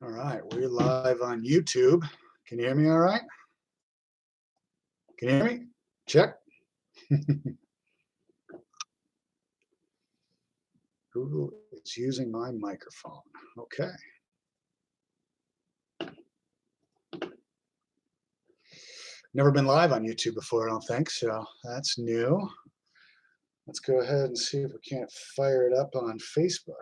All right, we're live on YouTube. Can you hear me all right? Can you hear me? Check. Google is using my microphone. Okay. Never been live on YouTube before, I don't think, so that's new. Let's go ahead and see if we can't fire it up on Facebook.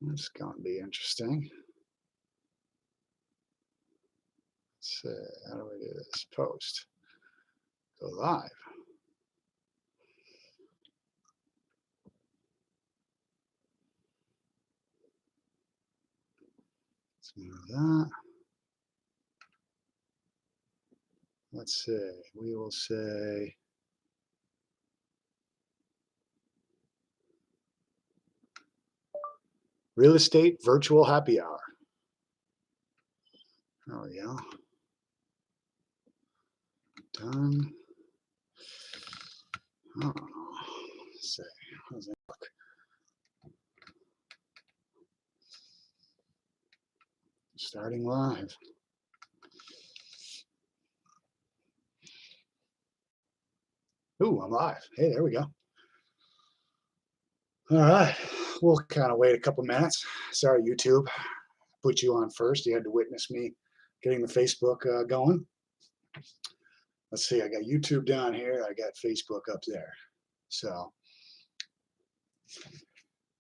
That's going to be interesting. Let's see, how do we do this? Post. Go live. Let's move that. Let's see, we will say real estate virtual happy hour. There we go. Done. Oh, let's see. How's that look? Starting live. Ooh, I'm live. Hey, there we go. All right. We'll kind of wait a couple minutes. Sorry, YouTube. Put you on first. You had to witness me getting the Facebook going. Let's see. I got YouTube down here. I got Facebook up there. So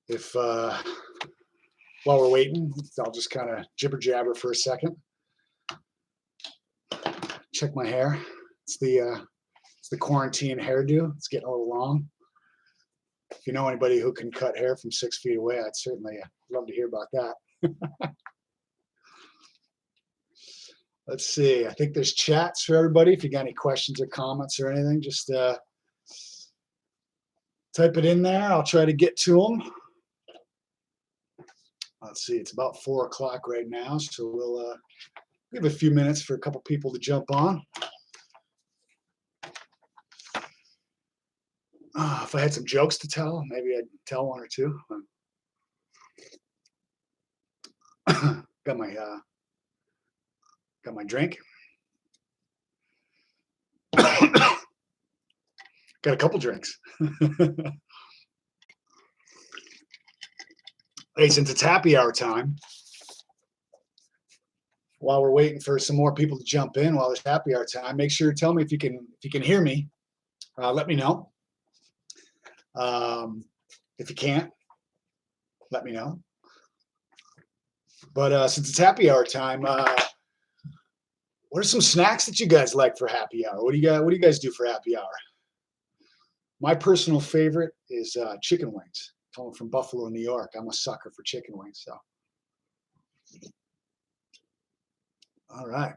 if while we're waiting, I'll just kind of jibber jabber for a second. Check my hair. It's the quarantine hairdo. It's getting a little long. If you know anybody who can cut hair from 6 feet away, I'd certainly love to hear about that. Let's see. I think there's chats for everybody. If you got any questions or comments or anything, just type it in there. I'll try to get to them. Let's see. It's about 4 o'clock right now, so we'll give a few minutes for a couple people to jump on. If I had some jokes to tell, maybe I'd tell one or two. Got my drink. Got a couple drinks. Hey, since it's happy hour time, while we're waiting for some more people to jump in while it's happy hour time, make sure to tell me if you can hear me. Let me know. If you can't, let me know. But since it's happy hour time, what are some snacks that you guys like for happy hour? What do you guys do for happy hour? My personal favorite is chicken wings. Coming from Buffalo, New York, I'm a sucker for chicken wings. So, all right.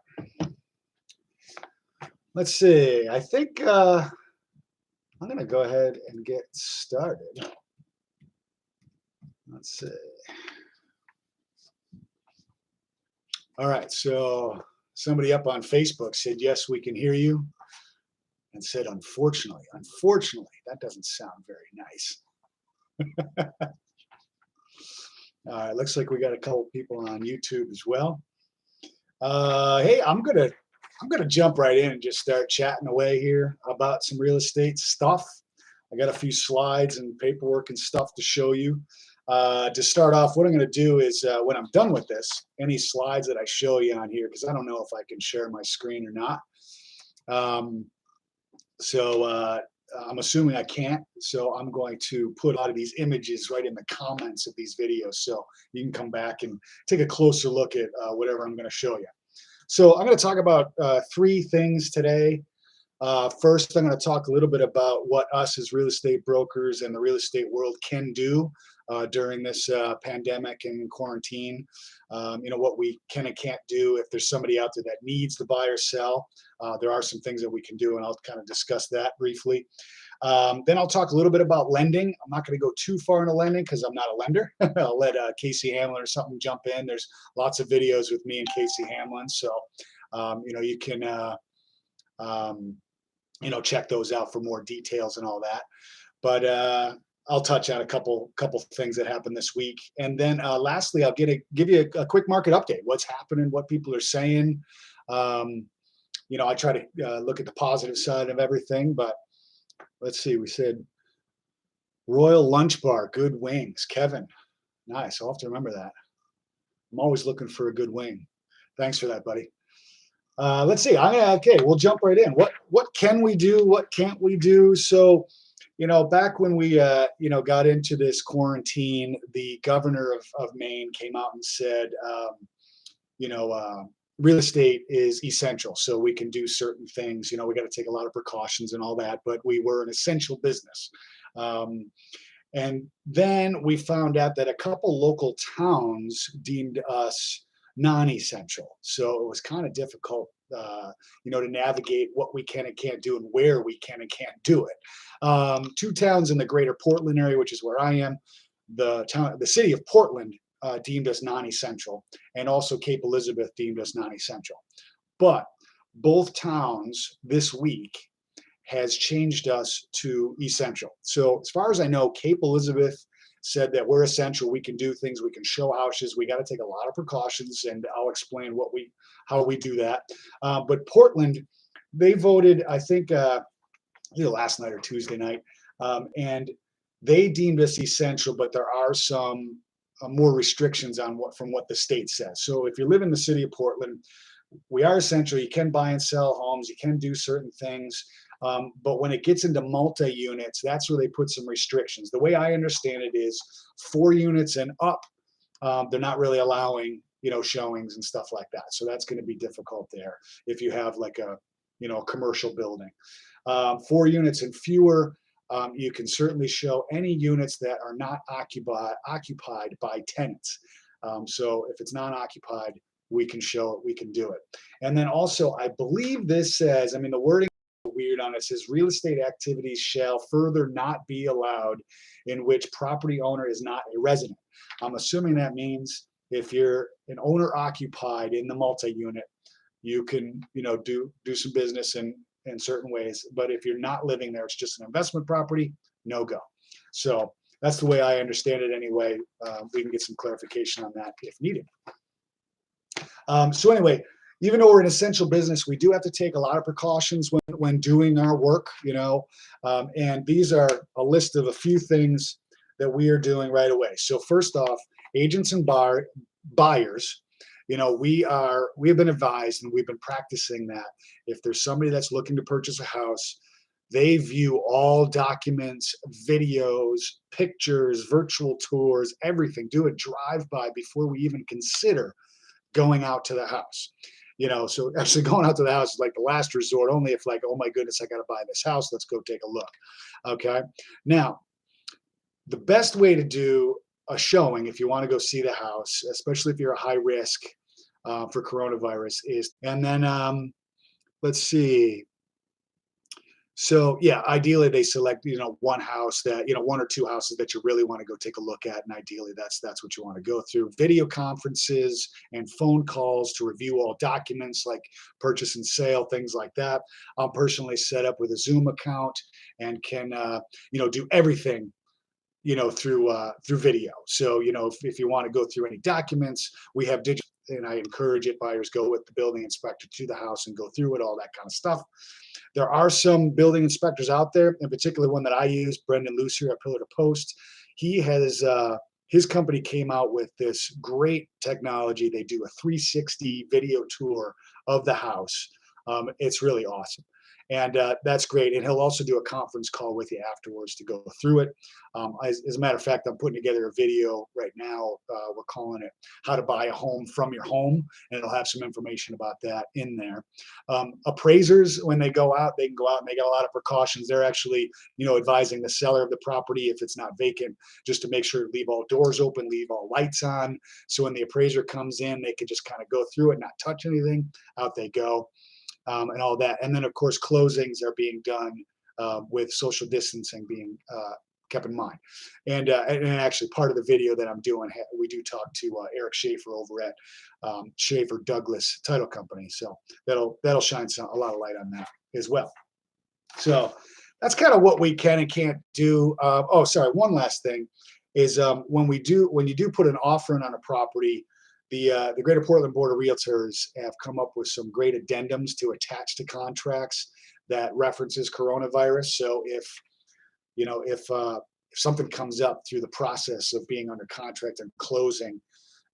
Let's see. I think I'm going to go ahead and get started. Let's see. All right. So somebody up on Facebook said, yes, we can hear you. And said, unfortunately, that doesn't sound very nice. All right, looks like we got a couple people on YouTube as well. Hey, I'm gonna jump right in and just start chatting away here about some real estate stuff. I got a few slides and paperwork and stuff to show you. To start off, what I'm going to do is when I'm done with this, any slides that I show you on here, because I don't know if I can share my screen or not. I'm assuming I can't, so I'm going to put a lot of these images right in the comments of these videos, so you can come back and take a closer look at whatever I'm going to show you. So I'm going to talk about 3 things today. First, I'm going to talk a little bit about what us as real estate brokers and the real estate world can do during this pandemic and quarantine. What we can and can't do. If there's somebody out there that needs to buy or sell, there are some things that we can do, and I'll kind of discuss that briefly. Then I'll talk a little bit about lending. I'm not going to go too far into lending because I'm not a lender. I'll let Casey Hamlin or something jump in. There's lots of videos with me and Casey Hamlin, so you can check those out for more details and all that. But I'll touch on a couple things that happened this week, and then lastly, I'll give you a quick market update. What's happening? What people are saying. Um, I try to look at the positive side of everything. But let's see. We said Royal Lunch Bar, good wings. Kevin, nice. I'll have to remember that. I'm always looking for a good wing. Thanks for that, buddy. Let's see. Okay, we'll jump right in. What can we do? What can't we do? So, back when we got into this quarantine, the governor of Maine came out and said, you know, uh, real estate is essential. So we can do certain things. We got to take a lot of precautions and all that, but we were an essential business. Um, and then we found out that a couple local towns deemed us non-essential. So it was kind of difficult, to navigate what we can and can't do and where we can and can't do it. Two towns in the greater Portland area, which is where I am, the city of Portland deemed us non-essential, and also Cape Elizabeth deemed us non-essential. But both towns this week has changed us to essential. So as far as I know, Cape Elizabeth said that we're essential. We can do things. We can show houses. We got to take a lot of precautions, and I'll explain how we do that. But Portland, they voted, I think, either last night or Tuesday night, and they deemed us essential. But there are some more restrictions on from what the state says. So if you live in the city of Portland, we are essential. You can buy and sell homes. You can do certain things. But when it gets into multi-units, that's where they put some restrictions. The way I understand it is 4 units and up, they're not really allowing, showings and stuff like that. So that's going to be difficult there if you have like a commercial building. 4 units and fewer, you can certainly show any units that are not occupied by tenants. So if it's non-occupied, we can show it, we can do it. And then also, I believe this says, the wording weird on it, says real estate activities shall further not be allowed in which property owner is not a resident. I'm assuming that means if you're an owner occupied in the multi-unit, you can do some business in certain ways. But if you're not living there, it's just an investment property, no go. So that's the way I understand it anyway. We can get some clarification on that if needed. So anyway, even though we're an essential business, we do have to take a lot of precautions when doing our work, and these are a list of a few things that we are doing right away. So first off, agents and buyers, we have been advised, and we've been practicing that if there's somebody that's looking to purchase a house, they view all documents, videos, pictures, virtual tours, everything, do a drive-by before we even consider going out to the house. So actually going out to the house is like the last resort, only if like, oh my goodness, I got to buy this house. Let's go take a look. Okay. Now, the best way to do a showing, if you want to go see the house, especially if you're a high risk for coronavirus, is, and then let's see. So yeah, ideally they select, one house that, 1 or 2 houses that you really want to go take a look at. And ideally that's what you want to go through. Video conferences and phone calls to review all documents like purchase and sale, things like that. I'm personally set up with a Zoom account and can, do everything, through video. So, if you want to go through any documents, we have digital, and I encourage it. Buyers go with the building inspector to the house and go through it, all that kind of stuff. There are some building inspectors out there, in particular one that I use, Brendan Lucier at Pillar to Post. He has, his company came out with this great technology. They do a 360 video tour of the house. It's really awesome. And that's great. And he'll also do a conference call with you afterwards to go through it. As a matter of fact, I'm putting together a video right now. We're calling it How to Buy a Home from Your Home. And it'll have some information about that in there. Appraisers, when they go out, they can go out and they got a lot of precautions. They're actually, advising the seller of the property, if it's not vacant, just to make sure to leave all doors open, leave all lights on. So when the appraiser comes in, they can just kind of go through it, not touch anything. Out they go. And all that. And then, of course, closings are being done with social distancing being kept in mind. And actually, part of the video that I'm doing, we do talk to Eric Schaefer over at Schaefer Douglas Title Company. So that'll shine a lot of light on that as well. So that's kind of what we can and can't do. Oh, sorry. One last thing is when you do put an offer in on a property, the Greater Portland Board of Realtors have come up with some great addendums to attach to contracts that references coronavirus. So if something comes up through the process of being under contract and closing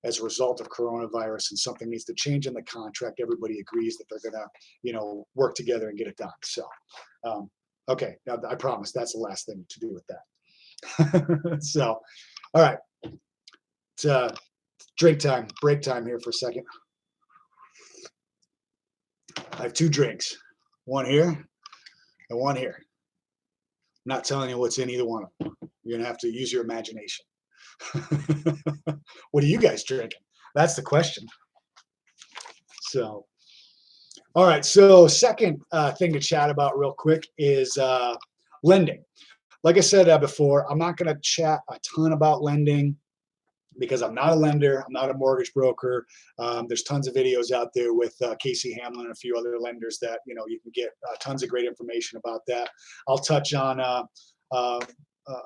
as a result of coronavirus and something needs to change in the contract, everybody agrees that they're going to, work together and get it done. So, okay, now I promise that's the last thing to do with that. So, all right, it's drink time, break time here for a second. I have two drinks, one here and one here. I'm not telling you what's in either one of them. You're gonna have to use your imagination. What are you guys drinking? That's the question. So, all right. So, second thing to chat about real quick is lending. Like I said before, I'm not going to chat a ton about lending because I'm not a lender. I'm not a mortgage broker. There's tons of videos out there with Casey Hamlin and a few other lenders that you can get tons of great information about that. I'll touch on a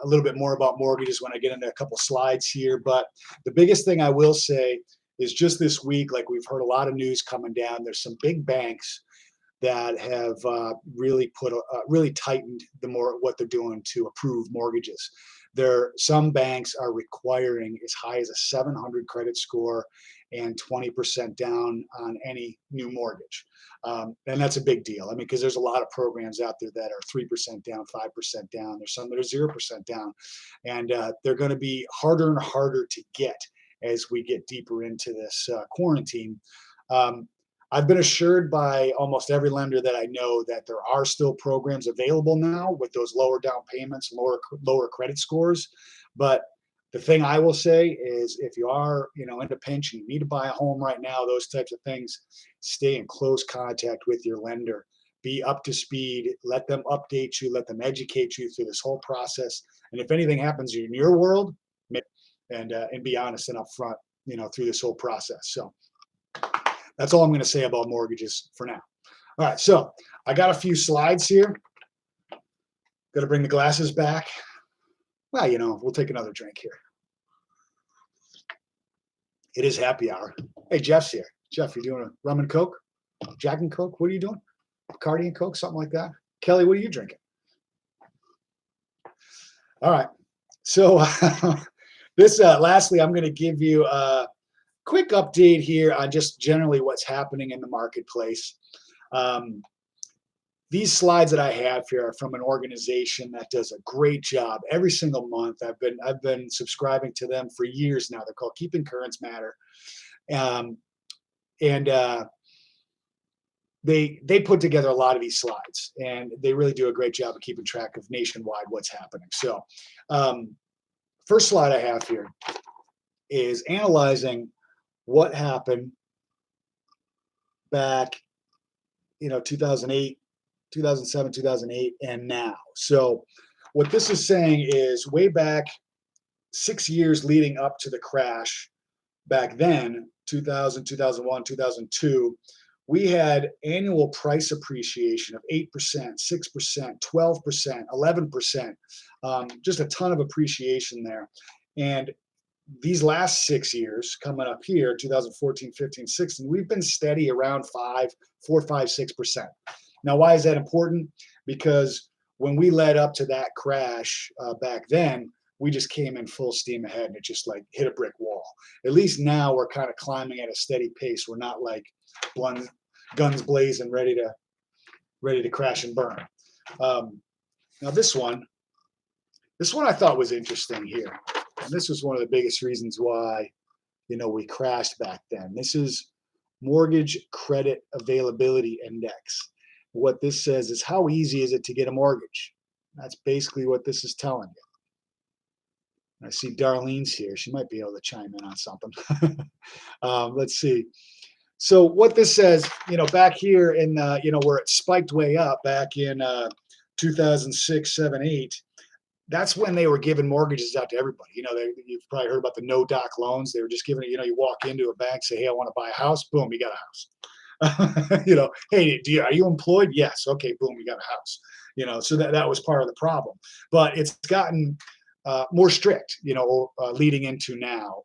little bit more about mortgages when I get into a couple slides here. But the biggest thing I will say is just this week, like we've heard a lot of news coming down. There's some big banks that have really tightened what they're doing to approve mortgages. Some banks are requiring as high as a 700 credit score and 20% down on any new mortgage. And that's a big deal. I mean, because there's a lot of programs out there that are 3% down, 5% down. There's some that are 0% down. And they're going to be harder and harder to get as we get deeper into this quarantine. I've been assured by almost every lender that I know that there are still programs available now with those lower down payments, lower credit scores. But the thing I will say is if you are, in a pinch, you need to buy a home right now, those types of things, stay in close contact with your lender. Be up to speed, let them update you, let them educate you through this whole process. And if anything happens in your world, and be honest and upfront, through this whole process. So that's all I'm going to say about mortgages for now. All right, so I got a few slides here. Got to bring the glasses back. Well, we'll take another drink here. It is happy hour. Hey, Jeff's here. Jeff, you doing a rum and Coke? Jack and Coke? What are you doing? Bacardi and Coke, something like that? Kelly, what are you drinking? All right. So lastly, I'm going to give you a quick update here on just generally what's happening in the marketplace. These slides that I have here are from an organization that does a great job every single month. I've been subscribing to them for years now. They're called Keeping Currents Matter, they put together a lot of these slides, and they really do a great job of keeping track of nationwide what's happening. So, first slide I have here is analyzing what happened back, 2008. 2007, 2008, and now. So what this is saying is way back 6 years leading up to the crash, back then, 2000, 2001, 2002, we had annual price appreciation of 8%, 6%, 12%, 11%, just a ton of appreciation there. And these last 6 years coming up here, 2014, 15, 16, we've been steady around 4, 5, 6%. Now, why is that important? Because when we led up to that crash back then, we just came in full steam ahead and it just like hit a brick wall. At least now we're kind of climbing at a steady pace. We're not like guns blazing, ready to crash and burn. Now this one I thought was interesting here. And this was one of the biggest reasons why, we crashed back then. This is Mortgage Credit Availability Index. What this says is how easy is it to get a mortgage? That's basically what this is telling you. I see Darlene's here. She might be able to chime in on something. Let's see. So what this says, back here in, where it spiked way up back in 2006, 7, 8, that's when they were giving mortgages out to everybody. You've probably heard about the no doc loans. They were just giving it, you walk into a bank, say, hey, I want to buy a house. Boom, you got a house. Hey, are you employed? Yes. Okay, boom, you got a house. So that was part of the problem. But it's gotten more strict, leading into now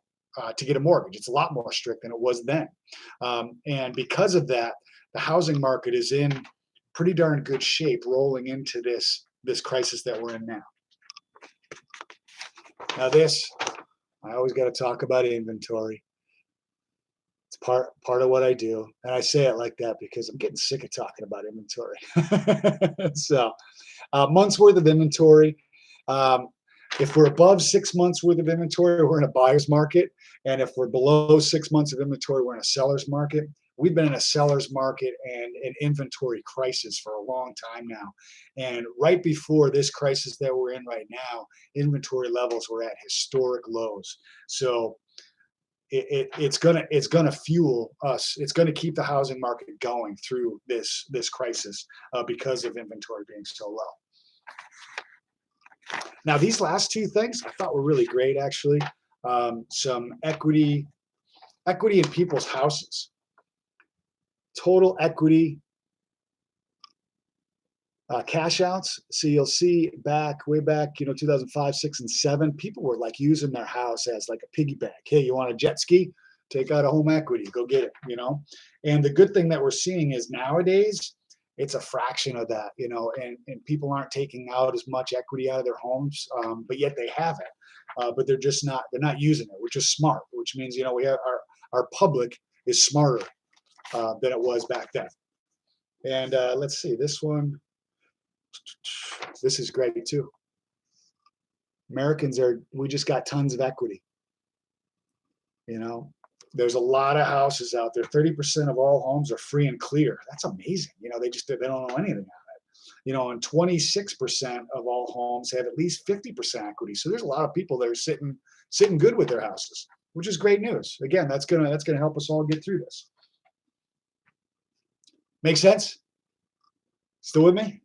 to get a mortgage. It's a lot more strict than it was then. And because of that, the housing market is in pretty darn good shape rolling into this crisis that we're in now. Now this, I always got to talk about inventory. It's part of what I do, and I say it like that because I'm getting sick of talking about inventory. So, months worth of inventory. If we're above 6 months worth of inventory, we're in a buyer's market, and if we're below 6 months of inventory, we're in a seller's market. We've been in a seller's market and an inventory crisis for a long time now. And right before this crisis that we're in right now, inventory levels were at historic lows. So it's gonna fuel us. It's gonna keep the housing market going through this crisis because of inventory being so low. Now, these last two things I thought were really great, actually. Some equity in people's houses. Total equity cash outs. So you'll see way back, 2005, 6, and 7, people were like using their house as like a piggy bank. Hey, you want a jet ski? Take out a home equity, go get it, And the good thing that we're seeing is nowadays, it's a fraction of that, and people aren't taking out as much equity out of their homes, but yet they have it. But they're not using it, which is smart, which means, we have our public is smarter than it was back then. And let's see, this one, this is great too. We just got tons of equity. There's a lot of houses out there. 30% of all homes are free and clear. That's amazing. They don't know anything about it. And 26% of all homes have at least 50% equity. So there's a lot of people that are sitting good with their houses, which is great news. Again, that's gonna help us all get through this. Make sense? Still with me?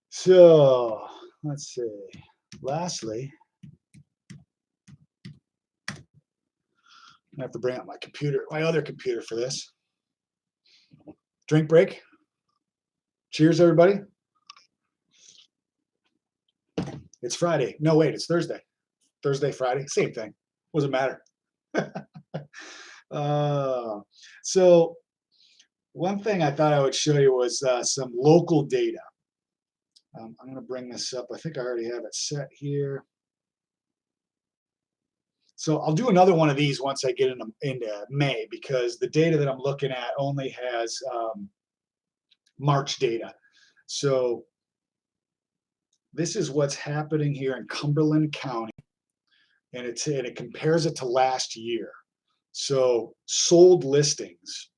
So let's see. Lastly, I have to bring up my other computer for this. Drink break. Cheers, everybody. It's Friday. No, wait, it's Thursday. Thursday, Friday, same thing. Doesn't matter. So one thing I thought I would show you was some local data. I'm going to bring this up. I think I already have it set here. So I'll do another one of these once I get into May, because the data that I'm looking at only has March data. So this is what's happening here in Cumberland County, and it compares it to last year. So sold listings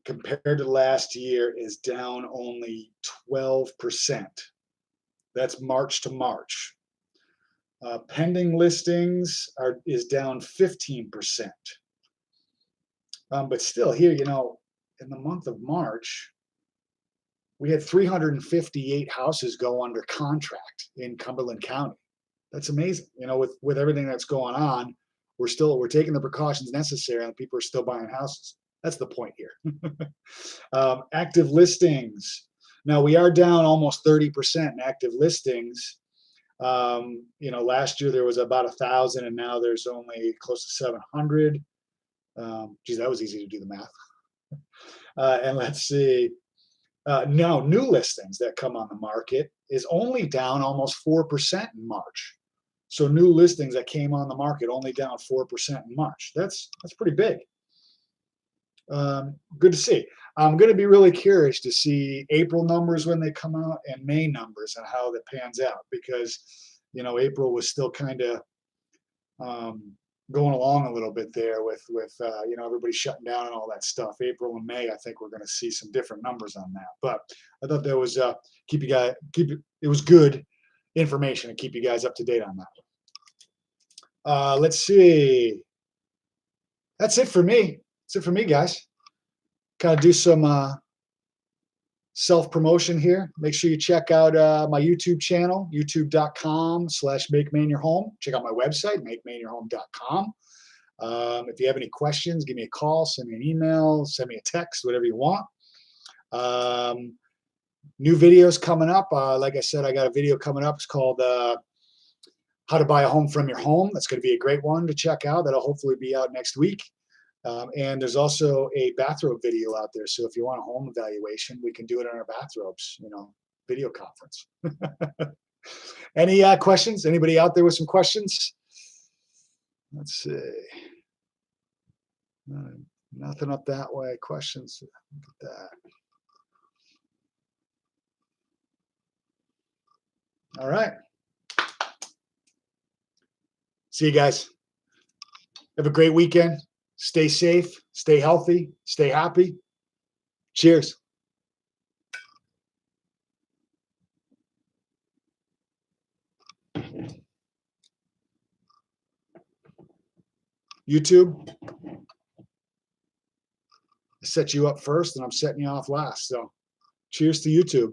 compared to last year is down only 12%. That's March to March. Pending listings is down 15%. But still here, in the month of March, we had 358 houses go under contract in Cumberland County. That's amazing. With everything that's going on, we're taking the precautions necessary, and people are still buying houses. That's the point here. Active listings. Now we are down almost 30% in active listings. Last year there was about 1,000, and now there's only close to 700. Geez, that was easy to do the math. And let's see. Now new listings that come on the market is only down almost 4% in March. So new listings that came on the market only down 4% in March. That's pretty big. Good to see. I'm going to be really curious to see April numbers when they come out, and May numbers and how that pans out, because April was still kind of going along a little bit there with everybody shutting down and all that stuff. April and May, I think we're going to see some different numbers on that. But I thought that was it was good information to keep you guys up to date on that. Let's see. That's it for me. That's it for me, guys. Kind of do some self-promotion here. Make sure you check out my YouTube channel, youtube.com/MakeMaineYourHome. Check out my website, MakeMaineYourHome.com. If you have any questions, give me a call, send me an email, send me a text, whatever you want. New videos coming up. Like I said, I got a video coming up. It's called How to Buy a Home from Your Home. That's going to be a great one to check out. That'll hopefully be out next week. And there's also a bathrobe video out there. So if you want a home evaluation, we can do it in our bathrobes, video conference. Any questions? Anybody out there with some questions? Let's see. Nothing up that way. Questions? Look at that. All right. See you guys. Have a great weekend. Stay safe, stay healthy, stay happy. Cheers. YouTube, I set you up first and I'm setting you off last. So cheers to YouTube.